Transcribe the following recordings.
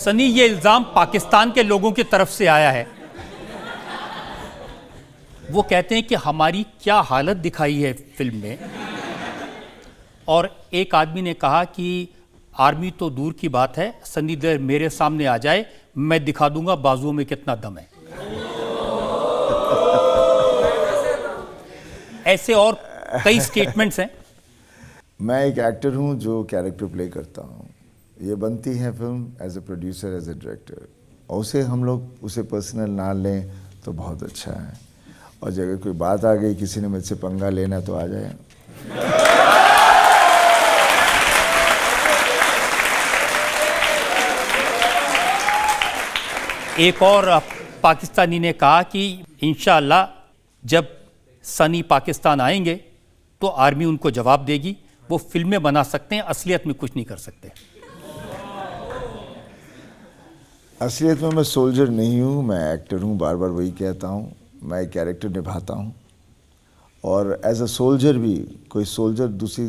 सनी, ये इल्जाम पाकिस्तान के लोगों की तरफ से आया है। वो कहते हैं कि हमारी क्या हालत दिखाई है फिल्म में, और एक आदमी ने कहा कि आर्मी तो दूर की बात है, सनी देओल मेरे सामने आ जाए, मैं दिखा दूंगा बाजुओं में कितना दम है। ऐसे और कई स्टेटमेंट्स हैं। मैं एक एक्टर हूं जो कैरेक्टर प्ले करता हूं। ये बनती है film as a producer, as a director, और उसे हम लोग उसे पर्सनल ना लें तो बहुत अच्छा है। और अगर कोई बात आ गई, किसी ने मुझसे पंगा लेना, तो आ जाए। एक और पाकिस्तानी ने कहा कि इंशाअल्लाह जब सनी पाकिस्तान आएंगे तो आर्मी उनको जवाब देगी। वो फिल्में बना सकते हैं, असलियत में कुछ नहीं कर सकते। असलियत में मैं सोल्जर नहीं हूँ, मैं एक्टर हूँ, बार बार वही कहता हूँ। मैं एक कैरेक्टर निभाता हूँ, और एज अ सोल्जर भी, कोई सोल्जर दूसरी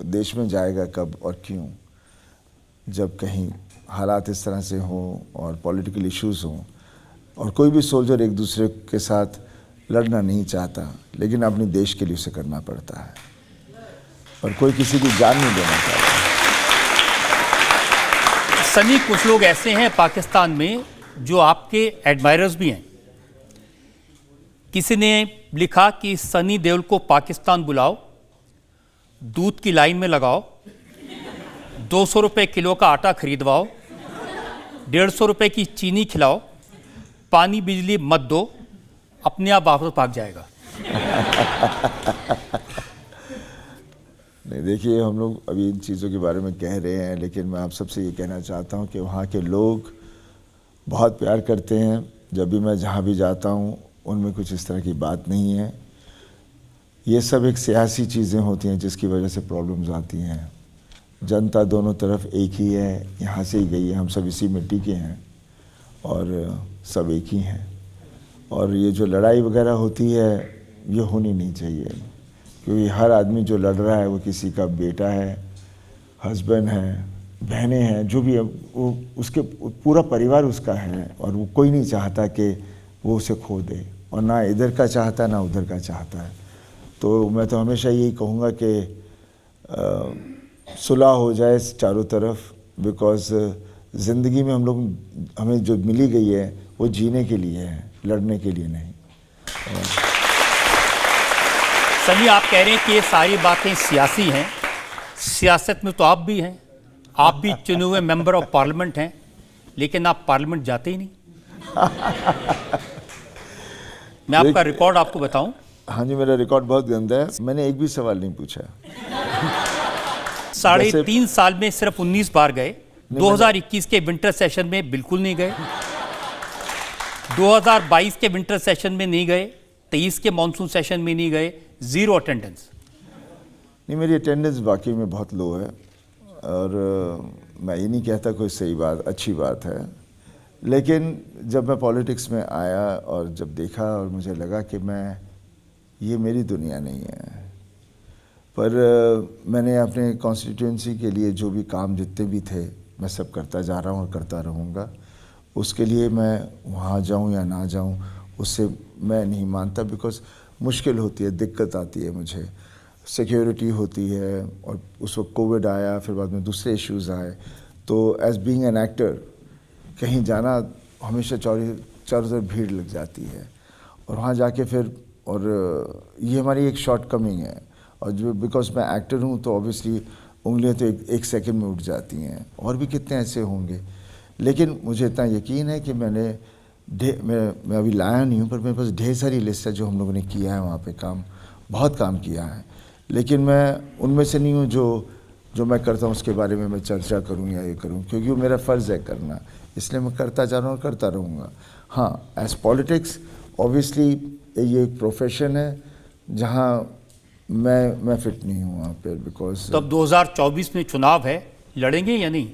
देश में जाएगा कब और क्यों, जब कहीं हालात इस तरह से हों और पॉलिटिकल इश्यूज़ हों। और कोई भी सोल्जर एक दूसरे के साथ लड़ना नहीं चाहता, लेकिन अपने देश के लिए उसे करना पड़ता है, और कोई किसी की जान नहीं देना चाहता। सनी, कुछ लोग ऐसे हैं पाकिस्तान में जो आपके एडमायरर्स भी हैं। किसी ने लिखा कि सनी देओल को पाकिस्तान बुलाओ, दूध की लाइन में लगाओ, 200 रुपये किलो का आटा खरीदवाओ, 150 रुपये की चीनी खिलाओ, पानी बिजली मत दो, अपने आप वापस भाग जाएगा। नहीं, देखिए, हम लोग अभी इन चीज़ों के बारे में कह रहे हैं, लेकिन मैं आप सबसे ये कहना चाहता हूँ कि वहाँ के लोग बहुत प्यार करते हैं। जब भी मैं जहाँ भी जाता हूँ, उनमें कुछ इस तरह की बात नहीं है। ये सब एक सियासी चीज़ें होती हैं जिसकी वजह से प्रॉब्लम्स आती हैं। जनता दोनों तरफ एक ही है, यहाँ से ही गई है, हम सब इसी मिट्टी के हैं, और सब एक ही हैं। और ये जो लड़ाई वगैरह होती है, ये होनी नहीं चाहिए, क्योंकि हर आदमी जो लड़ रहा है वो किसी का बेटा है, हस्बैंड है, बहनें हैं, जो भी है, वो उसके पूरा परिवार उसका है, और वो कोई नहीं चाहता कि वो उसे खो दे, और ना इधर का चाहता ना उधर का चाहता है। तो मैं तो हमेशा यही कहूँगा कि सुलह हो जाए चारों तरफ, बिकॉज ज़िंदगी में हमें जो मिली गई है वो जीने के लिए है, लड़ने के लिए नहीं। सनी, आप कह रहे हैं कि ये सारी बातें सियासी हैं। सियासत में तो आप भी हैं, आप भी चुने हुए मेंबर ऑफ पार्लियामेंट हैं, लेकिन आप पार्लियामेंट जाते ही नहीं। मैं आपका रिकॉर्ड आपको बताऊं। हाँ जी, मेरा रिकॉर्ड बहुत गंदा है। मैंने एक भी सवाल नहीं पूछा। 3.5 साल में सिर्फ 19 बार गए। 2021 के विंटर सेशन में बिल्कुल नहीं गए, 2022 के विंटर सेशन में नहीं गए, 23 के मानसून सेशन में नहीं गए, 0 अटेंडेंस। नहीं, मेरी अटेंडेंस वाकई में बहुत लो है, और मैं ये नहीं कहता कोई सही बात, अच्छी बात है। लेकिन जब मैं पॉलिटिक्स में आया और जब देखा, और मुझे लगा कि ये मेरी दुनिया नहीं है। पर मैंने अपने कॉन्स्टिट्यूंसी के लिए जो भी काम जितने भी थे, मैं सब करता जा रहा हूँ और करता रहूँगा। उसके लिए मैं वहाँ जाऊँ या ना जाऊँ, उससे मैं नहीं मानता, बिकॉज मुश्किल होती है, दिक्कत आती है मुझे, सिक्योरिटी होती है, और उस वक्त कोविड आया, फिर बाद में दूसरे इश्यूज़ आए। तो एज बीइंग एन एक्टर कहीं जाना, हमेशा चारों तरफ भीड़ लग जाती है, और वहाँ जाके फिर, और ये हमारी एक शॉर्ट कमिंग है। और जो बिकॉज मैं एक्टर हूँ, तो ऑब्वियसली उंगलियाँ तो एक सेकंड में उठ जाती हैं, और भी कितने ऐसे होंगे। लेकिन मुझे इतना यकीन है कि मैं अभी लाया नहीं हूँ, पर मेरे पास ढेर सारी लिस्ट है जो हम लोगों ने किया है वहाँ पे, बहुत काम किया है। लेकिन मैं उनमें से नहीं हूँ जो मैं करता हूँ उसके बारे में मैं चर्चा करूँ या ये करूँ, क्योंकि वो मेरा फ़र्ज़ है करना, इसलिए मैं करता जा रहा हूँ और करता रहूँगा। हाँ, एज पॉलिटिक्स ऑब्वियसली ये एक प्रोफेशन है जहाँ मैं फिट नहीं हूँ वहाँ पर, बिकॉज तब 2024 में चुनाव है, लड़ेंगे या नहीं?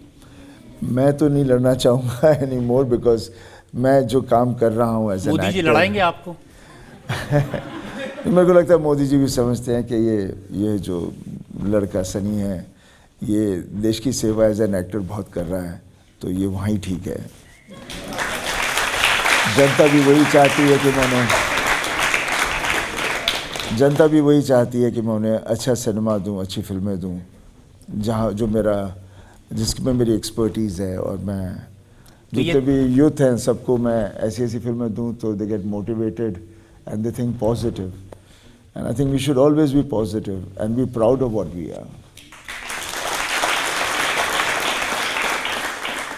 मैं तो नहीं लड़ना चाहूँगा एनी मोर, बिकॉज मैं जो काम कर रहा हूँ as an actor. Modi ji लड़ाएंगे आपको? मेरे को लगता है मोदी जी भी समझते हैं कि ये जो लड़का सनी है, ये देश की सेवा एज एन एक्टर बहुत कर रहा है, तो ये वहाँ ही ठीक है। जनता भी वही चाहती है कि मैं उन्हें अच्छा सिनेमा दूं, अच्छी फिल्में दूं, जहाँ जिसमें मेरी एक्सपर्टीज़ है, और मैं जितने भी यूथ हैं सबको मैं ऐसी ऐसी फिल्में दूं तो they get motivated and they think positive, and I think we should always be positive and be proud of what we are.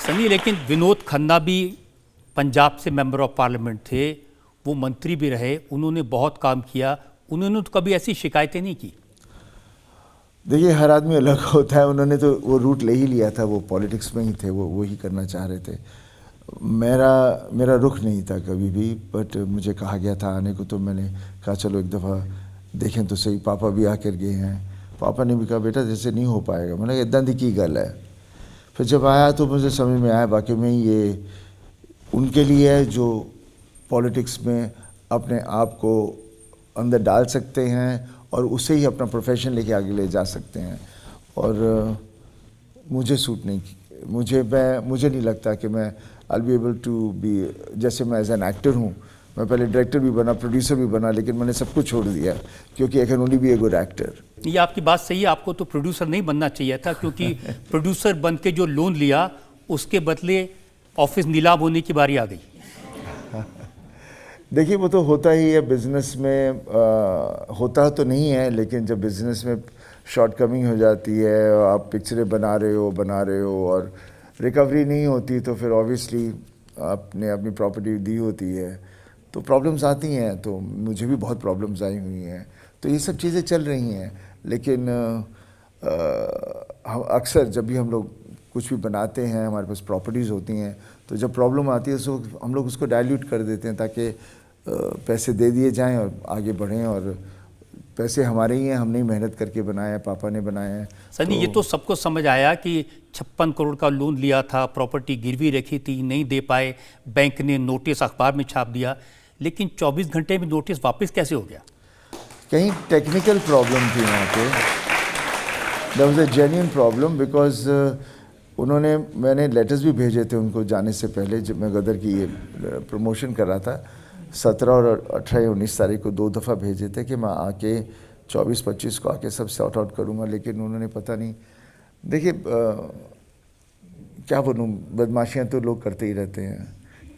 Sunny, लेकिन विनोद खन्ना भी पंजाब से मेंबर ऑफ पार्लियामेंट थे, वो मंत्री भी रहे, उन्होंने बहुत काम किया, उन्होंने तो कभी ऐसी शिकायतें नहीं की। देखिए, हर आदमी अलग होता है, उन्होंने तो वो रूट ले ही लिया था, वो पॉलिटिक्स में ही थे, वो ही करना चाह रहे थे। मेरा रुख नहीं था कभी भी, बट मुझे कहा गया था आने को, तो मैंने कहा चलो एक दफ़ा देखें तो सही। पापा भी आकर गए हैं, पापा ने भी कहा बेटा जैसे नहीं हो पाएगा। मैंने कहा इतना दी की गल है। फिर जब आया तो मुझे समझ में आया वाकई में ये उनके लिए है जो पॉलिटिक्स में अपने आप को अंदर डाल सकते हैं और उसे ही अपना प्रोफेशन लेके आगे ले जा सकते हैं। और मुझे सूट नहीं, मुझे नहीं लगता कि मैं आई बी एबल टू बी, जैसे मैं एज एन एक्टर हूँ, मैं पहले डायरेक्टर भी बना, प्रोड्यूसर भी बना, लेकिन मैंने सब कुछ छोड़ दिया क्योंकि I can only be a good actor. ये आपकी बात सही है, आपको तो प्रोड्यूसर नहीं बनना चाहिए था, क्योंकि प्रोड्यूसर बन के जो लोन लिया उसके बदले ऑफिस नीलाम होने की बारी आ गई। देखिए, वो तो होता ही है बिज़नेस में, होता तो नहीं है, लेकिन जब बिज़नेस में शॉर्टकमिंग हो जाती है और आप पिक्चरें बना रहे हो और रिकवरी नहीं होती, तो फिर ऑब्वियसली आपने अपनी प्रॉपर्टी दी होती है तो प्रॉब्लम्स आती हैं। तो मुझे भी बहुत प्रॉब्लम्स आई हुई हैं, तो ये सब चीज़ें चल रही हैं। लेकिन हम अक्सर जब भी हम लोग कुछ भी बनाते हैं, हमारे पास प्रॉपर्टीज़ होती हैं, तो जब प्रॉब्लम आती है तो हम लोग उसको डाइल्यूट कर देते हैं ताकि पैसे दे दिए जाएं और आगे बढ़ें। और पैसे हमारे ही हैं, हमने ही मेहनत करके बनाया है, पापा ने बनाया है। सनी, ये तो सबको समझ आया कि 56 करोड़ का लोन लिया था, प्रॉपर्टी गिरवी रखी थी, नहीं दे पाए, बैंक ने नोटिस अखबार में छाप दिया, लेकिन 24 घंटे में नोटिस वापस कैसे हो गया? कहीं टेक्निकल प्रॉब्लम थी वहाँ पे, there was a genuine problem, because मैंने लेटर्स भी भेजे थे उनको जाने से पहले, जब मैं गदर की ये प्रमोशन कर रहा था। 17 और 18 या 19 तारीख को 2 दफ़ा भेजे थे कि मैं आके 24-25 को आके सब सॉर्ट आउट करूँगा, लेकिन उन्होंने पता नहीं। देखिए, क्या बोलूँ, बदमाशियाँ तो लोग करते ही रहते हैं,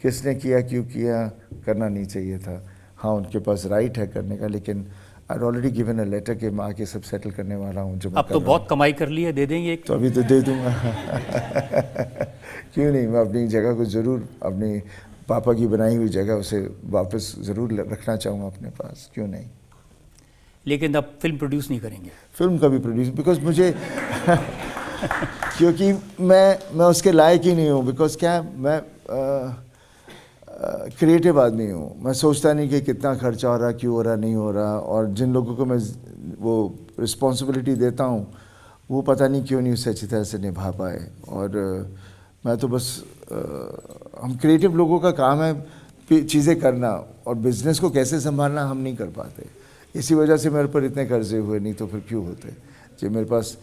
किसने किया, क्यों किया, करना नहीं चाहिए था। हाँ, उनके पास राइट है करने का, लेकिन I already given a letter कि मैं आके सब सेटल करने वाला हूँ। जब अब तो बहुत कमाई कर ली है, दे देंगे एक? तो अभी तो दे दूँगा क्यों नहीं, मैं अपनी जगह को ज़रूर, अपनी पापा की बनाई हुई जगह उसे वापस ज़रूर रखना चाहूँगा अपने पास, क्यों नहीं। लेकिन अब फिल्म प्रोड्यूस नहीं करेंगे? फिल्म कभी प्रोड्यूस, बिकॉज मुझे क्योंकि मैं उसके लायक ही नहीं हूँ। बिकॉज क्या, मैं क्रिएटिव आदमी हूँ, मैं सोचता नहीं कि कितना खर्चा हो रहा, क्यों हो रहा, नहीं हो रहा। और जिन लोगों को मैं वो रिस्पॉन्सिबिलिटी देता हूँ, वो पता नहीं क्यों नहीं उसे अच्छी तरह से निभा पाए। और मैं तो बस हम क्रिएटिव लोगों का काम है चीज़ें करना, और बिज़नेस को कैसे संभालना हम नहीं कर पाते। इसी वजह से मेरे पर इतने कर्जे हुए, नहीं तो फिर क्यों होते। जब मेरे पास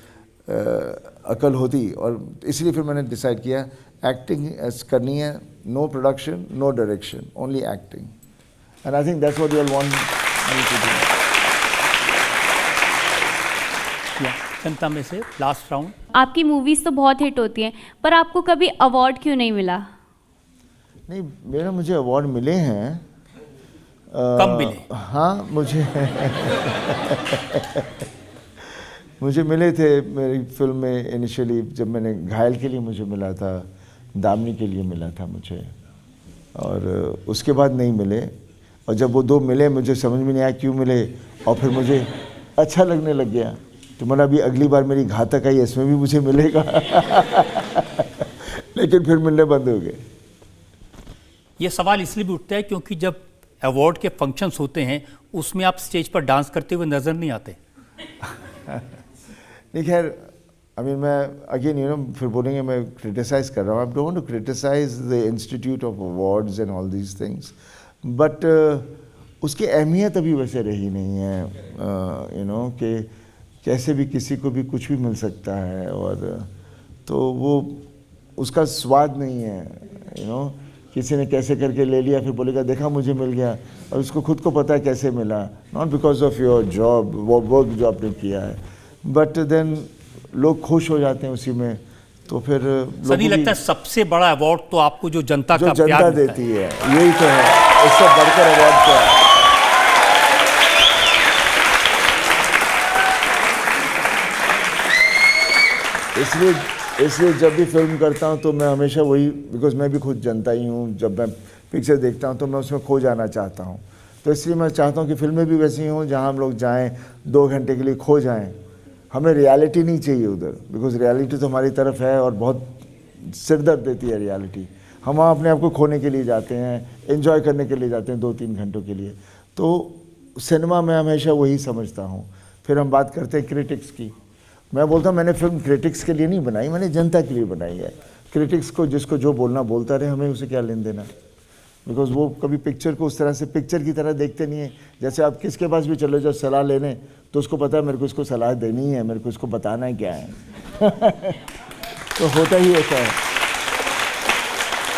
अकल होती, और इसलिए फिर मैंने डिसाइड किया एक्टिंग करनी है, no production, no direction, only acting, and I think that's what you all want me to do. जनता में से लास्ट राउंड। आपकी मूवीज तो बहुत हिट होती हैं, पर आपको कभी अवार्ड क्यों नहीं मिला? नहीं, मुझे अवार्ड मिले हैं। कब मिले? हाँ, मुझे मिले थे मेरी फिल्म में इनिशियली। जब मैंने घायल के लिए मुझे मिला था, दामिनी के लिए मिला था मुझे, और उसके बाद नहीं मिले। और जब वो 2 मिले, मुझे समझ में नहीं आया क्यों मिले, और फिर मुझे अच्छा लगने लग गया। तो मैंने अभी अगली बार मेरी घातक आई, इसमें भी मुझे मिलेगा लेकिन फिर मिलने बंद हो गए। ये सवाल इसलिए भी उठता है क्योंकि जब अवार्ड के फंक्शंस होते हैं, उसमें आप स्टेज पर डांस करते हुए नजर नहीं आते। नहीं, खैर, मैं अगेन फिर बोलेंगे मैं क्रिटिसाइज़ कर रहा हूँ। I don't want to criticize the institute of awards and all these things, but उसकी अहमियत अभी वैसे रही नहीं है, कि कैसे भी किसी को भी कुछ भी मिल सकता है। और तो वो उसका स्वाद नहीं है, यू नो। किसी ने कैसे करके ले लिया, फिर बोलेगा देखा मुझे मिल गया, और उसको खुद को पता है कैसे मिला, not because of your job, वो वर्क जो आपने किया है, बट देन लोग खुश हो जाते हैं उसी में। तो फिर सनी, लगता है सबसे बड़ा अवार्ड तो आपको जो जनता जो का जनता प्यार मिलता देती है, यही तो है, इससे बढ़कर अवार्ड क्या है। इसलिए जब भी फिल्म करता हूँ तो मैं हमेशा वही, बिकॉज मैं भी खुद जनता ही हूँ, जब मैं पिक्चर देखता हूँ तो मैं उसमें खो जाना चाहता हूँ। तो इसलिए मैं चाहता हूँ कि फिल्में भी वैसी हों जहाँ हम लोग जाएं, 2 घंटे के लिए खो जाएं। हमें रियलिटी नहीं चाहिए उधर, बिकॉज रियलिटी तो हमारी तरफ है और बहुत सिरदर्द देती है रियलिटी। हम वहाँ अपने आप को खोने के लिए जाते हैं, एंजॉय करने के लिए जाते हैं 2-3 घंटों के लिए। तो सिनेमा में हमेशा वही समझता हूँ। फिर हम बात करते हैं क्रिटिक्स की। मैं बोलता हूँ मैंने फिल्म क्रिटिक्स के लिए नहीं बनाई, मैंने जनता के लिए बनाई है। क्रिटिक्स को जिसको जो बोलना बोलता रहे, हमें उसे क्या लेन देना, बिकॉज वो कभी पिक्चर को उस तरह से पिक्चर की तरह देखते नहीं है। जैसे आप किसके पास भी चले जाओ सलाह लेने, तो उसको पता है मेरे को इसको सलाह देनी है, मेरे को इसको बताना है क्या है। तो होता ही ऐसा है।